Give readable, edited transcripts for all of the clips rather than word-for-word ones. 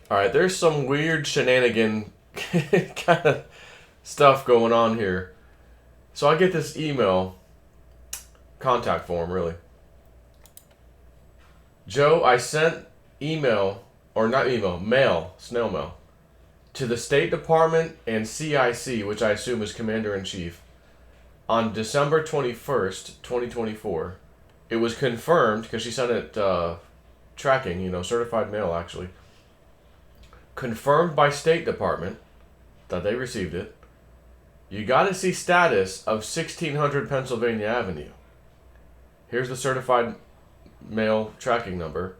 All right, there's some weird shenanigan kind of stuff going on here. So I get this email, contact form, really. Joe, I sent email, or not email, mail, snail mail, to the State Department and CIC, which I assume is Commander in Chief, on December 21st, 2024. It was confirmed, because she sent it tracking, certified mail actually. Confirmed by State Department that they received it. You got to see status of 1600 Pennsylvania Avenue. Here's the certified mail tracking number.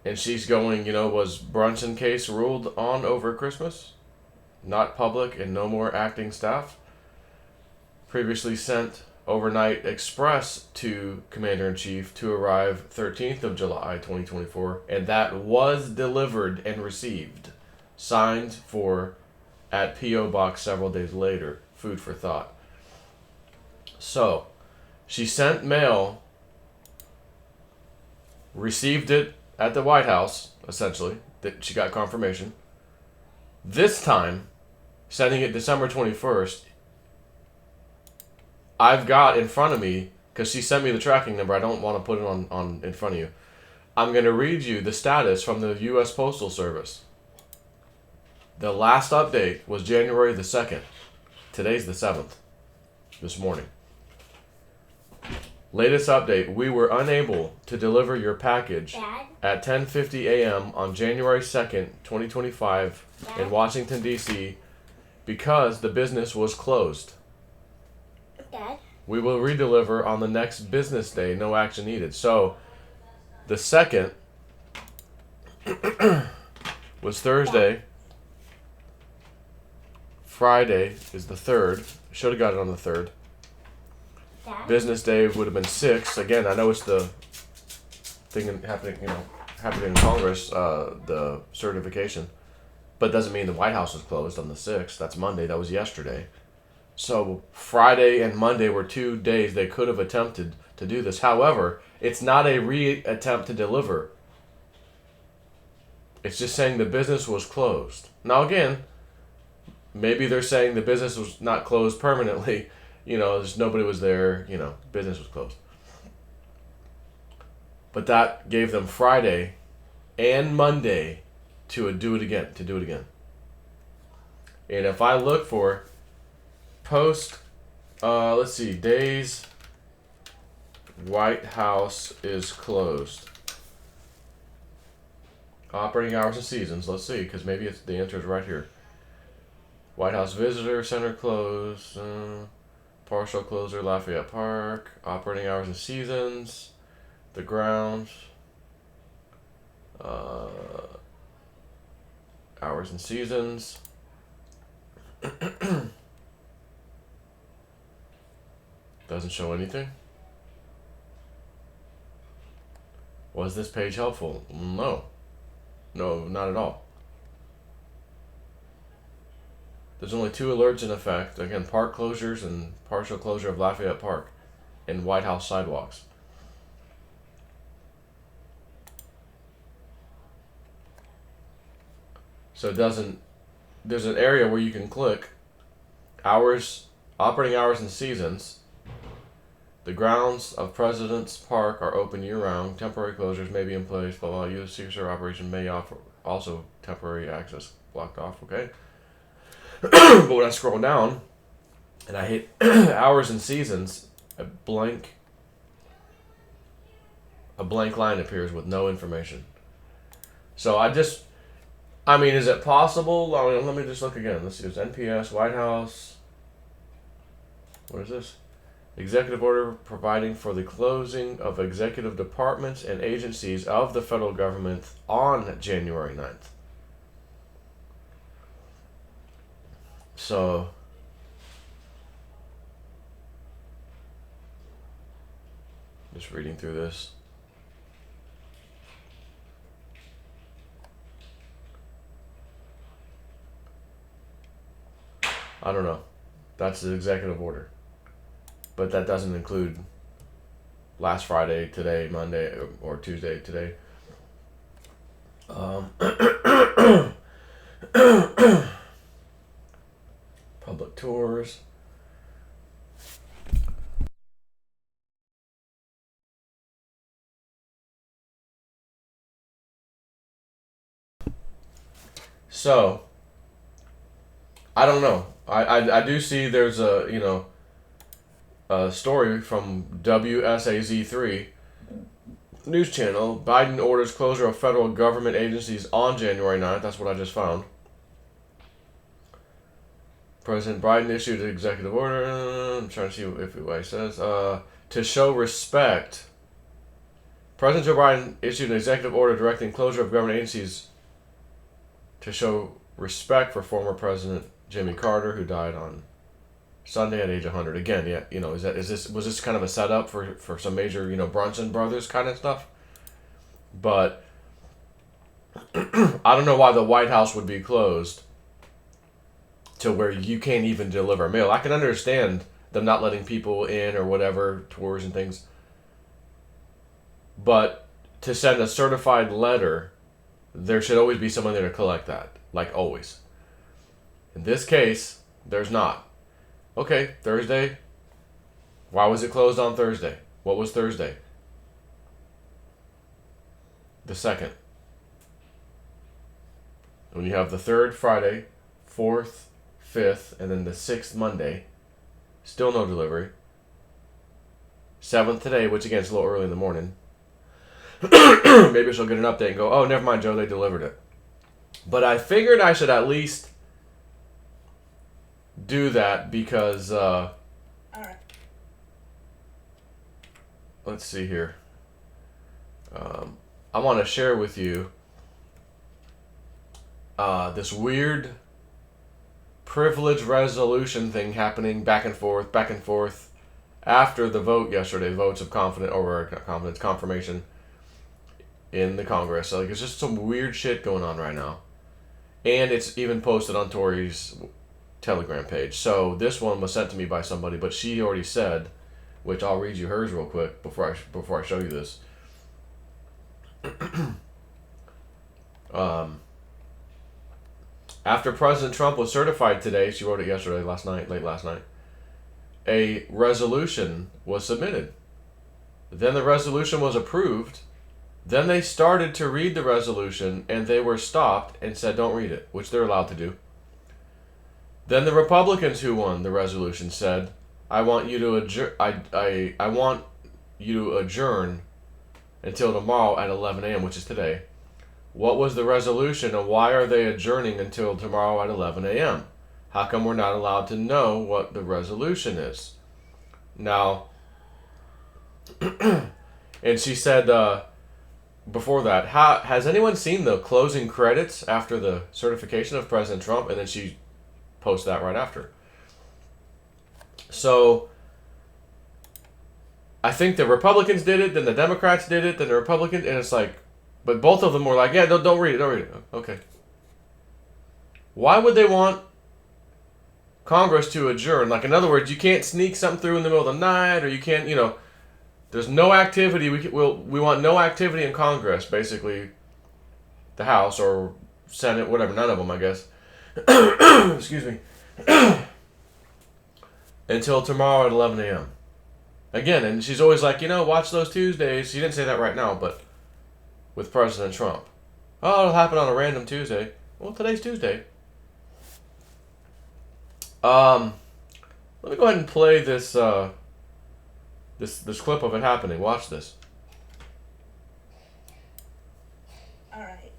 And she's going, was Brunson case ruled on over Christmas? Not public and no more acting staff? Previously sent overnight express to Commander-in-Chief to arrive 13th of July 2024, and that was delivered and received. Signed for at P.O. Box several days later. Food for thought. So, she sent mail, received it at the White House, essentially. That she got confirmation. This time, sending it December 21st, I've got in front of me, because she sent me the tracking number, I don't want to put it on in front of you. I'm going to read you the status from the U.S. Postal Service. The last update was January the 2nd. Today's the 7th. This morning. Latest update, we were unable to deliver your package Dad? at 10:50 a.m. on January 2nd, 2025 Dad? in Washington, D.C. because the business was closed. Dad? We will redeliver on the next business day, no action needed. So, the 2nd was Thursday. Friday is the 3rd. Should have got it on the 3rd. Dad? Business day would have been 6th. Again, I know it's the thing happening in Congress, the certification. But it doesn't mean the White House was closed on the 6th. That's Monday. That was yesterday. So Friday and Monday were 2 days they could have attempted to do this. However, it's not a re-attempt to deliver. It's just saying the business was closed. Now again, maybe they're saying the business was not closed permanently. There's nobody was there. Business was closed. But that gave them Friday and Monday to do it again. And if I look for post, let's see, days White House is closed. Operating hours and seasons. Let's see, because maybe the answer is right here. White House Visitor Center closed. Partial closure, Lafayette Park. Operating hours and seasons. The grounds. Hours and seasons. Doesn't show anything. Was this page helpful? No. No, not at all. There's only 2 alerts in effect. Again, park closures and partial closure of Lafayette Park and White House sidewalks. So it doesn't... There's an area where you can click hours, operating hours and seasons. The grounds of President's Park are open year-round. Temporary closures may be in place. Blah, blah. U.S. Secret Service operation may offer also temporary access blocked off. Okay. But when I scroll down and I hit hours and seasons, a blank line appears with no information. So is it possible? Let me just look again. Let's see. It's NPS, White House. What is this? Executive order providing for the closing of executive departments and agencies of the federal government on January 9th. So, just reading through this. I don't know. That's the executive order. But that doesn't include last Friday, today, Monday, or Tuesday, today. So, I don't know. I do see there's a story from WSAZ3 news channel. Biden orders closure of federal government agencies on January 9th. That's what I just found. President Biden issued an executive order. I'm trying to see what he says. To show respect. President Joe Biden issued an executive order directing closure of government agencies to show respect for former President Jimmy Carter, who died on Sunday at age 100. Again, yeah, was this kind of a setup for some major, Brunson brothers kind of stuff? But I don't know why the White House would be closed to where you can't even deliver mail. I can understand them not letting people in or whatever, tours and things. But to send a certified letter, there should always be someone there to collect that. Like always. In this case, there's not. Okay, Thursday. Why was it closed on Thursday? What was Thursday? The 2nd. When you have the 3rd Friday, 4th, 5th, and then the 6th Monday, still no delivery. 7th today, which again is a little early in the morning. Maybe she'll get an update and go, oh, never mind, Joe, they delivered it. But I figured I should at least do that because, All right. Let's see here. I want to share with you this weird privilege resolution thing happening back and forth after the vote yesterday, votes of confirmation in the Congress. So, it's just some weird shit going on right now. And it's even posted on Tori's Telegram page. So this one was sent to me by somebody, but she already said, which I'll read you hers real quick before I show you this. After President Trump was certified today, she wrote it yesterday, late last night, a resolution was submitted. Then the resolution was approved. Then they started to read the resolution, and they were stopped and said, don't read it, which they're allowed to do. Then the Republicans who won the resolution said, I want you to adjourn until tomorrow at 11 a.m., which is today. What was the resolution, and why are they adjourning until tomorrow at 11 a.m.? How come we're not allowed to know what the resolution is? Now, and she said, before that, has anyone seen the closing credits after the certification of President Trump? And then she posts that right after. So, I think the Republicans did it, then the Democrats did it, then the Republicans, and it's like, but both of them were like, yeah, don't read it. Okay. Why would they want Congress to adjourn? Like, in other words, you can't sneak something through in the middle of the night, or you can't, there's no activity. We want no activity in Congress, basically, the House or Senate, whatever. None of them, I guess. Excuse me. Until tomorrow at 11 a.m. Again, and she's always like, watch those Tuesdays. She didn't say that right now, but with President Trump. Oh, it'll happen on a random Tuesday. Well, today's Tuesday. Let me go ahead and play this. This clip of it happening. Watch this. All right.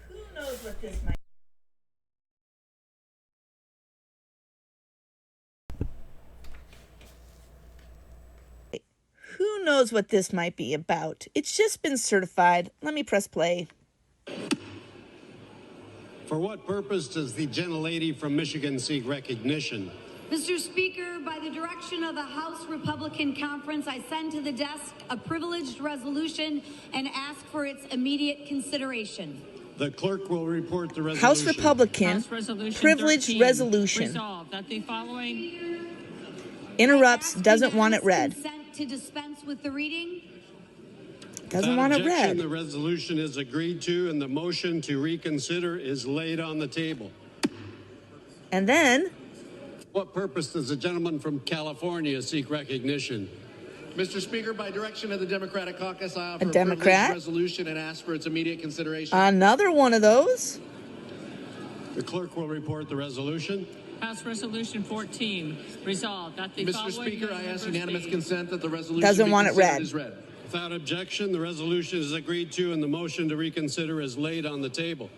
Who knows what this might Who knows what this might be about? It's just been certified. Let me press play. For what purpose does the gentlelady from Michigan seek recognition? Mr. Speaker, by the direction of the House Republican Conference, I send to the desk a privileged resolution and ask for its immediate consideration. The clerk will report the resolution. House Republican House Resolution privileged 13, resolution. Resolved that the following Interrupts, doesn't want it read. Consent to dispense with the reading. Doesn't Without want it objection, read. The resolution is agreed to and the motion to reconsider is laid on the table. And then, What purpose does the gentleman from California seek recognition? Mr. Speaker, by direction of the Democratic Caucus, I offer A a Democrat? privileged resolution and ask for its immediate consideration. another one of those. The clerk will report the resolution. House Resolution 14, resolved that the Mr. following Speaker, I ask members unanimous be- consent that the resolution Doesn't be want it considered read. as read. Without objection, the resolution is agreed to and the motion to reconsider is laid on the table.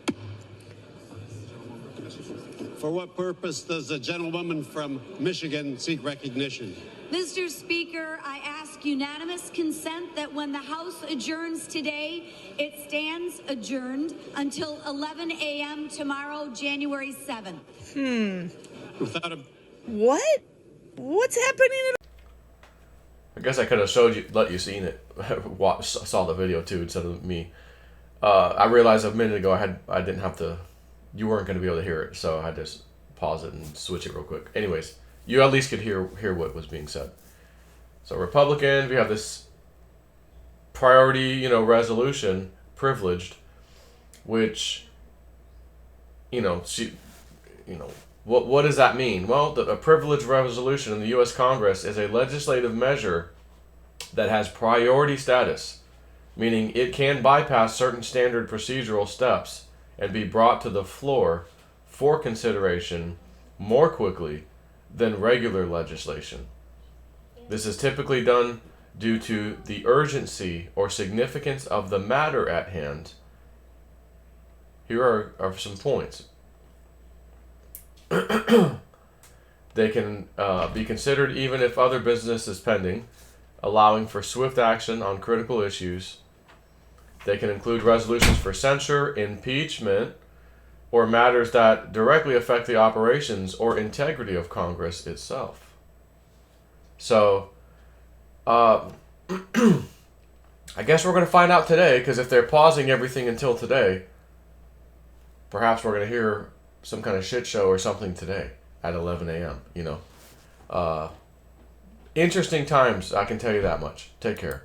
For what purpose does the gentlewoman from Michigan seek recognition? Mr. Speaker, I ask unanimous consent that when the House adjourns today, it stands adjourned until 11 a.m. tomorrow, January 7th. Without a What? What's happening? I guess I could have showed you, let you seen it, saw the video too instead of me. I realized a minute ago I didn't have to, you weren't going to be able to hear it, so I had to pause it and switch it real quick. Anyways, you at least could hear what was being said. So Republicans, we have this priority, resolution, privileged, which, what does that mean? Well, a privileged resolution in the U.S. Congress is a legislative measure that has priority status, meaning it can bypass certain standard procedural steps and be brought to the floor for consideration more quickly than regular legislation. This is typically done due to the urgency or significance of the matter at hand. Here are some points. They can be considered even if other business is pending, allowing for swift action on critical issues. They can include resolutions for censure, impeachment, or matters that directly affect the operations or integrity of Congress itself. So, I guess we're going to find out today, because if they're pausing everything until today, perhaps we're going to hear some kind of shit show or something today at 11 a.m., Interesting times, I can tell you that much. Take care.